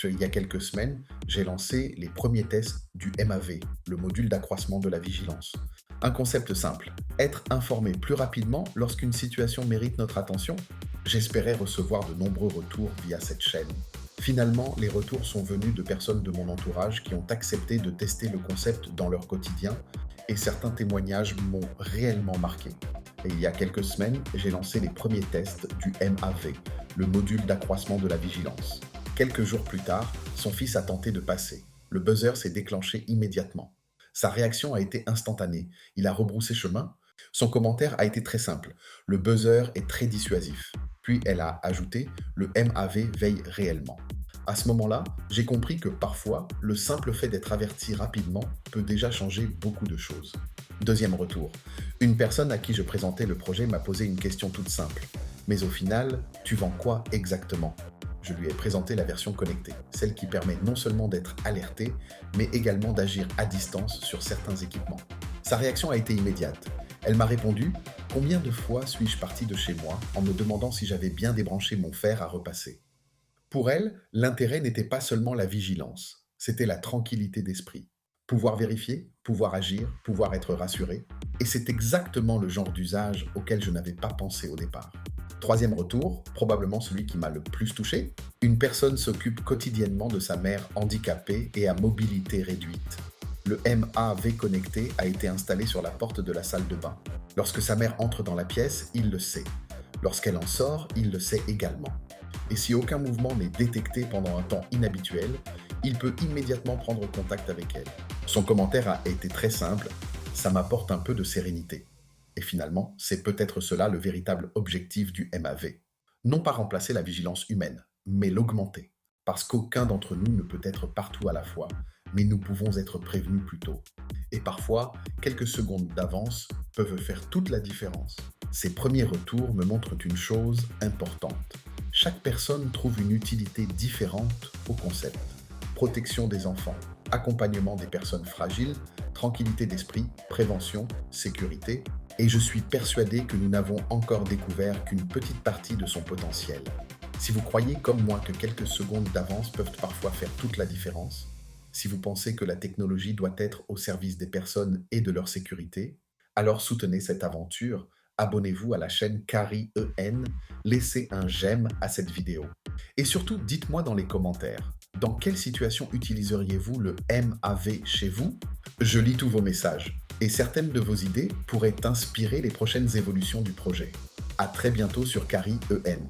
Il y a quelques semaines, j'ai lancé les premiers tests du MAV, le module d'accroissement de la vigilance. Un concept simple, être informé plus rapidement lorsqu'une situation mérite notre attention. J'espérais recevoir de nombreux retours via cette chaîne. Finalement, les retours sont venus de personnes de mon entourage qui ont accepté de tester le concept dans leur quotidien et certains témoignages m'ont réellement marqué. Et il y a quelques semaines, j'ai lancé les premiers tests du MAV, le module d'accroissement de la vigilance. Quelques jours plus tard, son fils a tenté de passer. Le buzzer s'est déclenché immédiatement. Sa réaction a été instantanée. Il a rebroussé chemin. Son commentaire a été très simple. Le buzzer est très dissuasif. Puis elle a ajouté, le MAV veille réellement. À ce moment-là, j'ai compris que parfois, le simple fait d'être averti rapidement peut déjà changer beaucoup de choses. Deuxième retour. Une personne à qui je présentais le projet m'a posé une question toute simple. Mais au final, tu vends quoi exactement? Je lui ai présenté la version connectée, celle qui permet non seulement d'être alerté, mais également d'agir à distance sur certains équipements. Sa réaction a été immédiate. Elle m'a répondu: combien de fois suis-je parti de chez moi en me demandant si j'avais bien débranché mon fer à repasser? Pour elle, l'intérêt n'était pas seulement la vigilance, c'était la tranquillité d'esprit. Pouvoir vérifier, pouvoir agir, pouvoir être rassuré. Et c'est exactement le genre d'usage auquel je n'avais pas pensé au départ. Troisième retour, probablement celui qui m'a le plus touché, une personne s'occupe quotidiennement de sa mère handicapée et à mobilité réduite. Le MAV connecté a été installé sur la porte de la salle de bain. Lorsque sa mère entre dans la pièce, il le sait. Lorsqu'elle en sort, il le sait également. Et si aucun mouvement n'est détecté pendant un temps inhabituel, il peut immédiatement prendre contact avec elle. Son commentaire a été très simple: ça m'apporte un peu de sérénité. Et finalement, c'est peut-être cela le véritable objectif du MAV. Non pas remplacer la vigilance humaine, mais l'augmenter. Parce qu'aucun d'entre nous ne peut être partout à la fois, mais nous pouvons être prévenus plus tôt. Et parfois, quelques secondes d'avance peuvent faire toute la différence. Ces premiers retours me montrent une chose importante. Chaque personne trouve une utilité différente au concept. Protection des enfants, accompagnement des personnes fragiles, tranquillité d'esprit, prévention, sécurité. Et je suis persuadé que nous n'avons encore découvert qu'une petite partie de son potentiel. Si vous croyez comme moi que quelques secondes d'avance peuvent parfois faire toute la différence, si vous pensez que la technologie doit être au service des personnes et de leur sécurité, alors soutenez cette aventure, abonnez-vous à la chaîne Carry EN, laissez un j'aime à cette vidéo. Et surtout, dites-moi dans les commentaires, dans quelle situation utiliseriez-vous le MAV chez vous? Je lis tous vos messages, et certaines de vos idées pourraient inspirer les prochaines évolutions du projet. À très bientôt sur Carry EN.